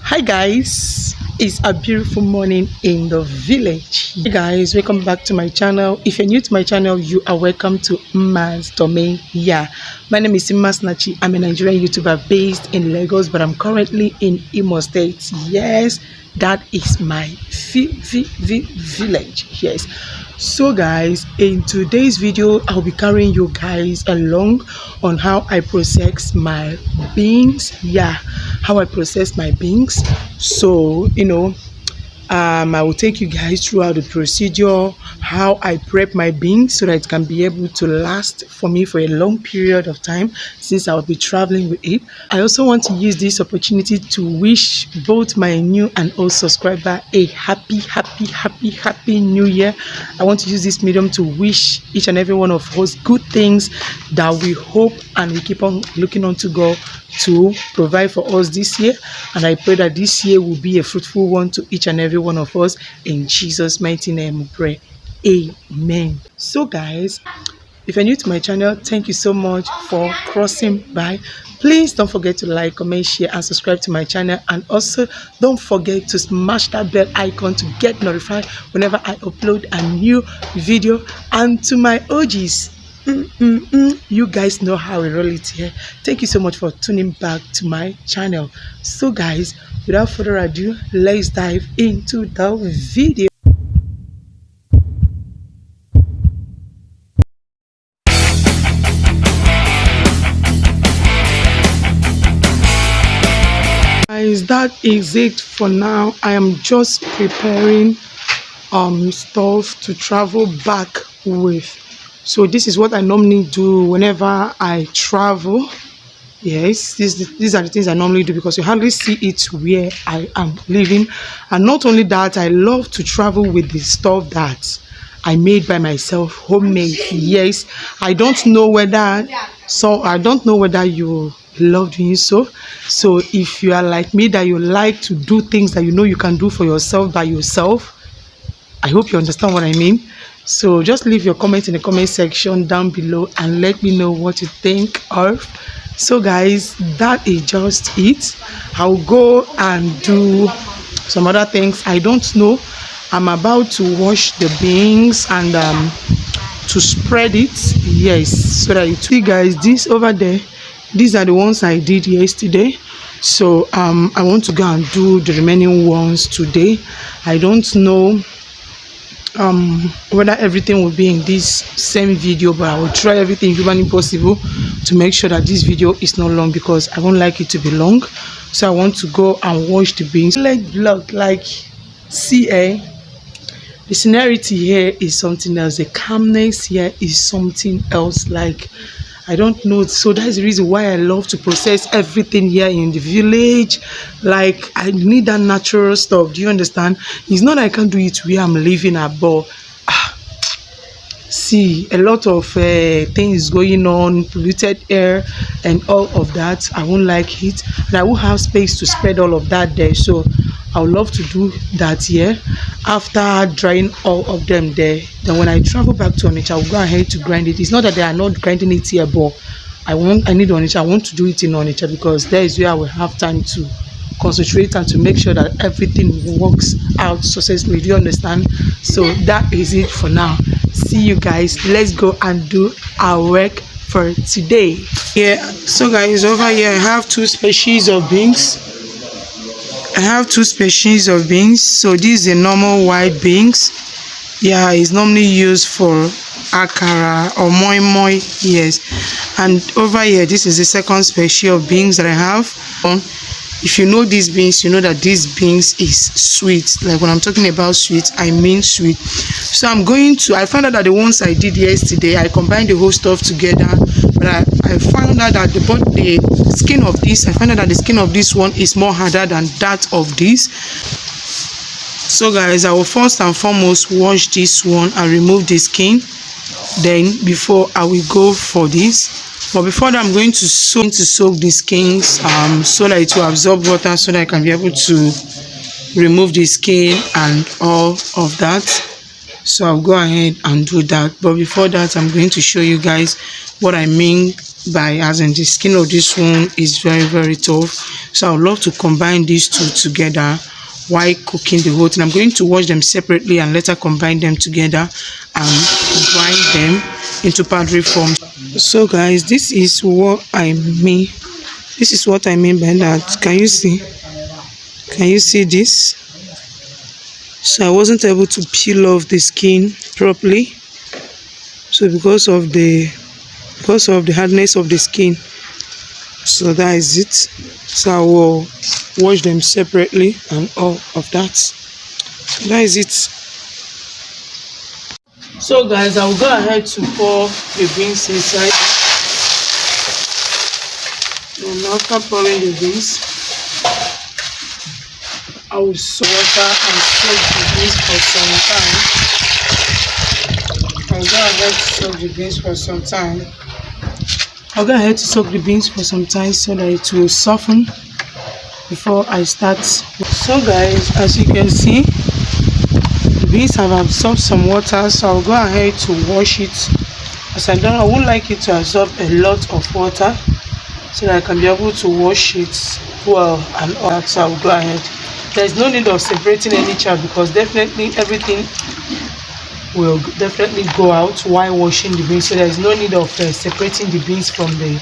Hi guys, it's a beautiful morning in the village. Hey guys, welcome back to my channel. If you're new to my channel, you are welcome to mma'sdomain. Yeah, my name is Nachi. I'm a Nigerian YouTuber based in Lagos, but I'm currently in Imo State. Yes, that is my village. Yes. So guys, in today's video I'll be carrying you guys along on how I process my beans. Yeah, how I process my beans. So I will take you guys throughout the procedure, how I prep my beans so that it can be able to last for me for a long period of time since I'll be traveling with it. I also want to use this opportunity to wish both my new and old subscriber a happy new year. I want to use this medium to wish each and every one of us good things that we hope and we keep on looking on to God to provide for us this year, and I pray that this year will be a fruitful one to each and every one of us. In Jesus' mighty name we pray, amen. So guys, if you're new to my channel, thank you so much for crossing by. Please don't forget to like, comment, share and subscribe to my channel, and also don't forget to smash that bell icon to get notified whenever I upload a new video. And to my OGs, you guys know how we roll it here. Thank you so much for tuning back to my channel. So guys, without further ado, let's dive into the video. Guys, that is it for now. I am just preparing stuff to travel back with. So this is what I normally do whenever I travel. Yes, these are the things I normally do because you hardly see it where I am living. And not only that, I love to travel with the stuff that I made by myself, homemade. Yes, I don't know whether you love doing so. So if you are like me, that you like to do things that you know you can do for yourself by yourself, I hope you understand what I mean. So just leave your comment in the comment section down below and let me know what you think of. So guys, that is just it. I'll go and do some other things. I don't know. I'm about to wash the beans and to spread it. Yes, so that you see guys, this over there, these are the ones I did yesterday. So I want to go and do the remaining ones today. I don't know whether everything will be in this same video, but I will try everything humanly possible to make sure that this video is not long because I won't like it to be long. So I want to go and wash the beans. Like vlog, like see, the scenario here is something else. The calmness here is something else. Like I don't know. So that's the reason why I love to process everything here in the village. Like I need that natural stuff. Do you understand? It's not I can't do it where I'm living at, but see a lot of things going on, polluted air and all of that. I won't like it, and I won't have space to spread all of that there. So I would love to do that here after drying all of them there. Then when I travel back to Onitsha, I'll go ahead to grind it. It's not that they are not grinding it here, but I need Onitsha. I want to do it in Onitsha because there is where I will have time to concentrate and to make sure that everything works out successfully. Do you understand? So that is it for now. See you guys. Let's go and do our work for today. Yeah, so guys, over here I have two species of beans. So this is a normal white beans. Yeah, it's normally used for akara or moi moi. Yes, and over here this is the second species of beans that I have. If you know these beans, you know that these beans is sweet. Like when I'm talking about sweet, I mean sweet. So I found out that the ones I did yesterday, I combined the whole stuff together, but I found out that the skin of this one is more harder than that of this. So guys, I will first and foremost wash this one and remove the skin, then before I will go for this. But before that, I'm going to soak the skins so that it will absorb water, so that I can be able to remove the skin and all of that. So I'll go ahead and do that. But before that, I'm going to show you guys what I mean by, as in the skin of this one is very tough. So I would love to combine these two together while cooking the whole thing. I'm going to wash them separately and later combine them together and grind them into powdery form. So guys, this is what I mean. This is what I mean by that. Can you see? Can you see this? So I wasn't able to peel off the skin properly. So because of the hardness of the skin. So that is it. So I will wash them separately and all of that. So that is it. So guys, I will go ahead to pour the beans inside. And after pouring the beans, I will soak water and soak the beans for some time. I'll go ahead to soak the beans for some time. I'll go ahead to soak the beans for some time so that it will soften before I start. So guys, as you can see, the beans have absorbed some water, so I'll go ahead to wash it. As I would like it to absorb a lot of water so that I can be able to wash it well and all that. So I'll go ahead. There's no need of separating any chaff because definitely everything will definitely go out while washing the beans. So there's no need of separating the beans from the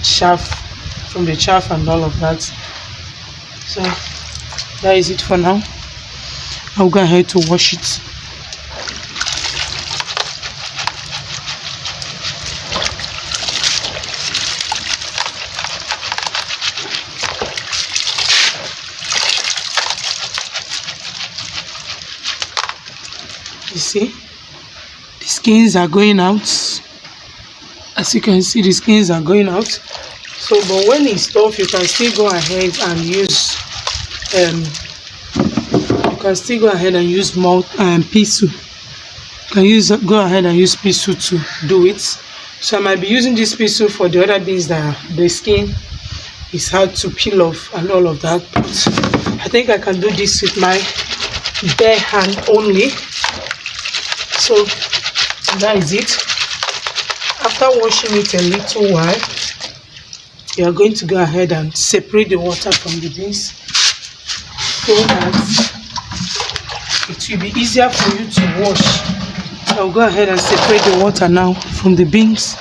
chaff and all of that. So that is it for now. I'll go ahead to wash it. You see, the skins are going out. As you can see, the skins are going out. So, but when it's tough, you can still go ahead and use malt pisu. You can go ahead and use pisu to do it. So I might be using this pisu for the other beans that the skin is hard to peel off and all of that. But I think I can do this with my bare hand only. So that is it. After washing it a little while, you are going to go ahead and separate the water from the beans so that it will be easier for you to wash. So I'll go ahead and separate the water now from the beans.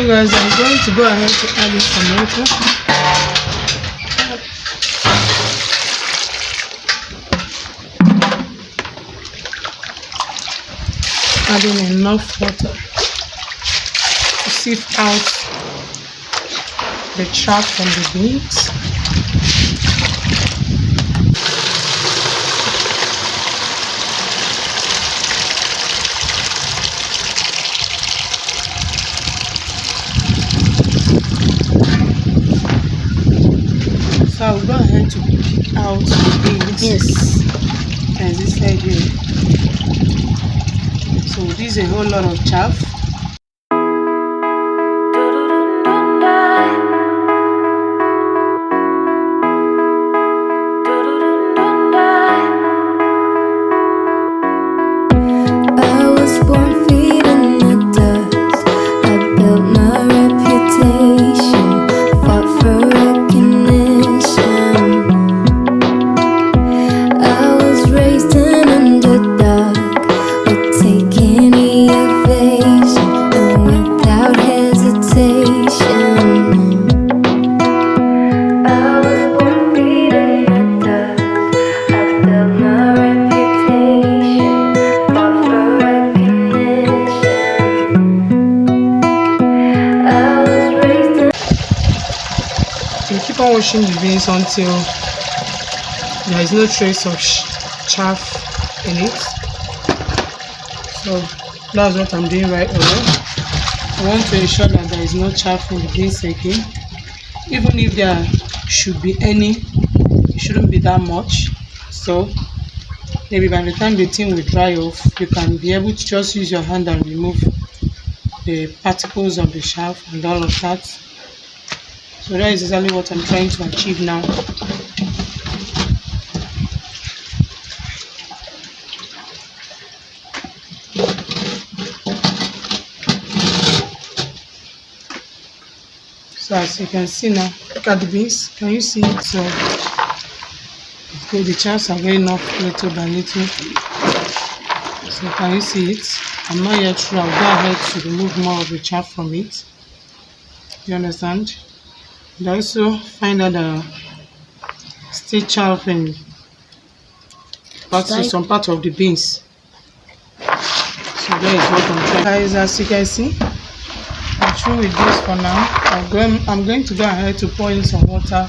Guys, I'm going to go ahead to add in some water. Adding enough water to sift out the chaff from the beans. So I'll go ahead to pick out the beans. Yes. As this side here. So this is a whole lot of chaff. Raised an underdog, but take any advice. washing the beans until there is no trace of chaff in it. So that's what I'm doing right away. I want to ensure that there is no chaff in the beans again. Even if there should be any, it shouldn't be that much. So maybe by the time the thing will dry off, you can be able to just use your hand and remove the particles of the chaff and all of that. So that is exactly what I'm trying to achieve now. So as you can see now, look at the beans. Can you see it? So okay, the chaffs are going off little by little. So can you see it? I'm not yet sure. I'll go ahead to remove more of the chaff from it. You understand? And also find out the still chaff in some part of the beans. So that is what I'm trying. Guys, as you can see, I'm through with this for now. I'm going to go ahead to pour in some water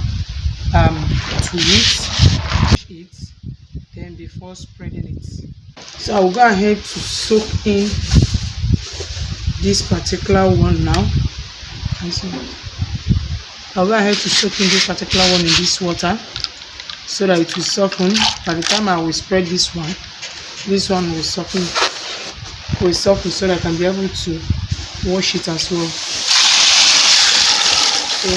to it, then before spreading it. So I will go ahead to soak in this particular one now. I'll go ahead to soak in this particular one in this water so that it will soften. By the time I will spread this one will soften so that I can be able to wash it as well. So,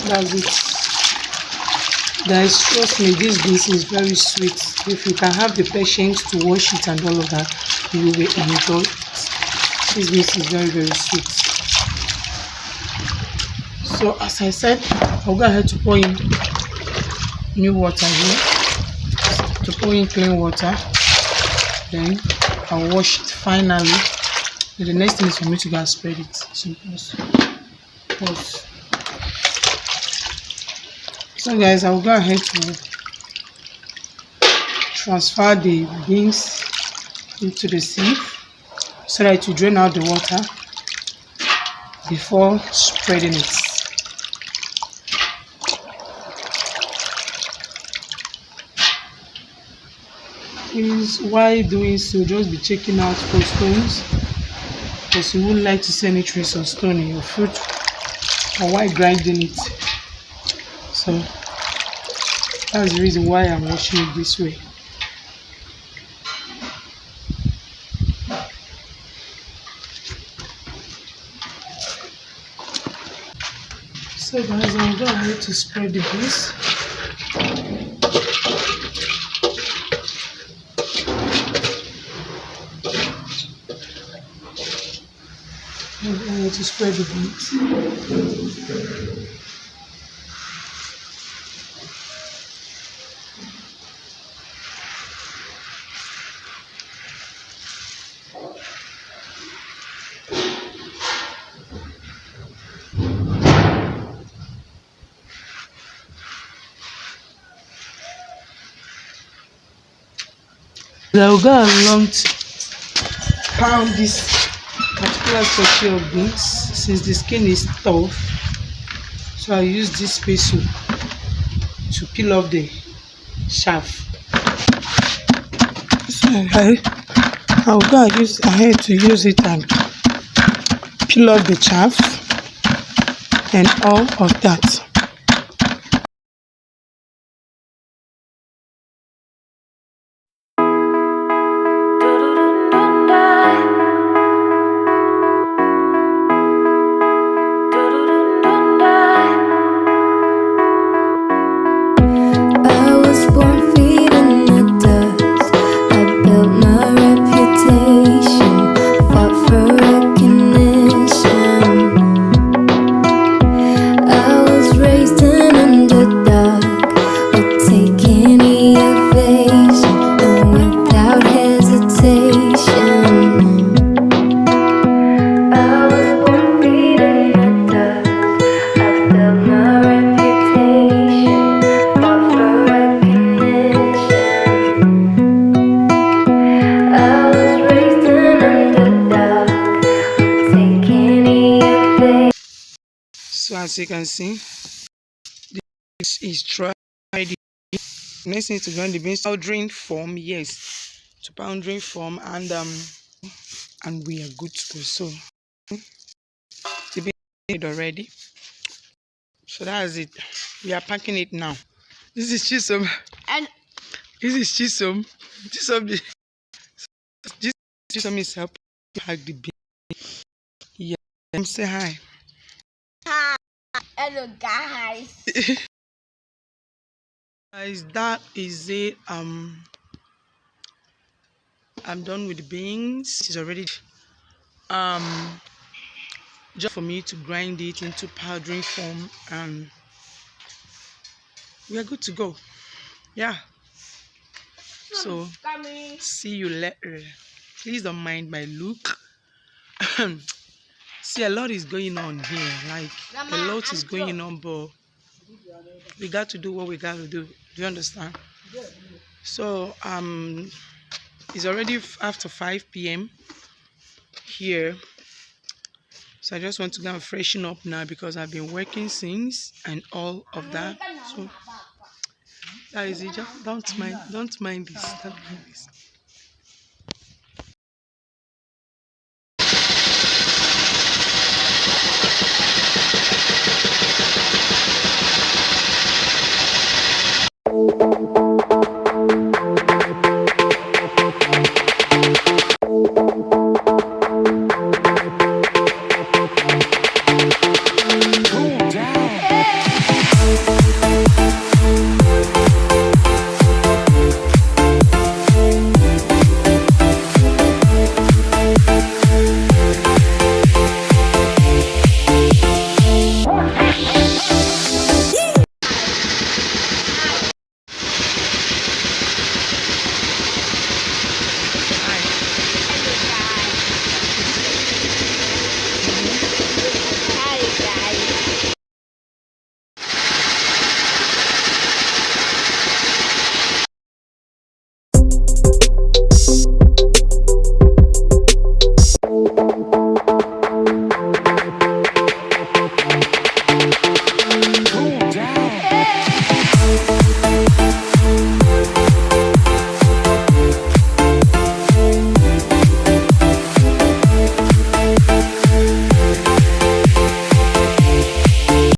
that's it. Guys, trust me, this beans is very sweet. If you can have the patience to wash it and all of that, you will enjoy it. This beans is very, very sweet. So as I said, I'll go ahead to pour in new water here, to pour in clean water. Then I'll wash it finally. And the next thing is for me to go and spread it. So pause. So guys, I will go ahead to transfer the beans into the sieve so that it will drain out the water before spreading it. Please, while doing so, just be checking out for stones, because you wouldn't like to see any trace of stone in your food or while grinding it. So that's the reason why I'm washing it this way. So guys, I'm going ahead to spread the beans. I'm going to spread the beans. I'll go along to pound this particular section of beans since the skin is tough. So I use this pestle to peel off the chaff. So I'll go ahead to use it and peel off the chaff and all of that. I was as you can see, this is dry. Next thing to grind the beans, powdering form, yes, to powdering form, and we are good to go. So the beans made already. So that's it. We are packing it now. This is Chisom. And this is Chisom. Chisom is helping pack the beans. Yeah. Say hi. Hi. Hello guys. Guys, that is it. I'm done with the beans. It's already just for me to grind it into powdering form, and we are good to go. Yeah. So see you later. Please don't mind my look. See, a lot is going on here. Like a lot is going on, but we got to do what we got to do. Do you understand? So it's already after 5 p.m. here. So I just want to go and freshen up now because I've been working since and all of that. So that is it. Don't mind this.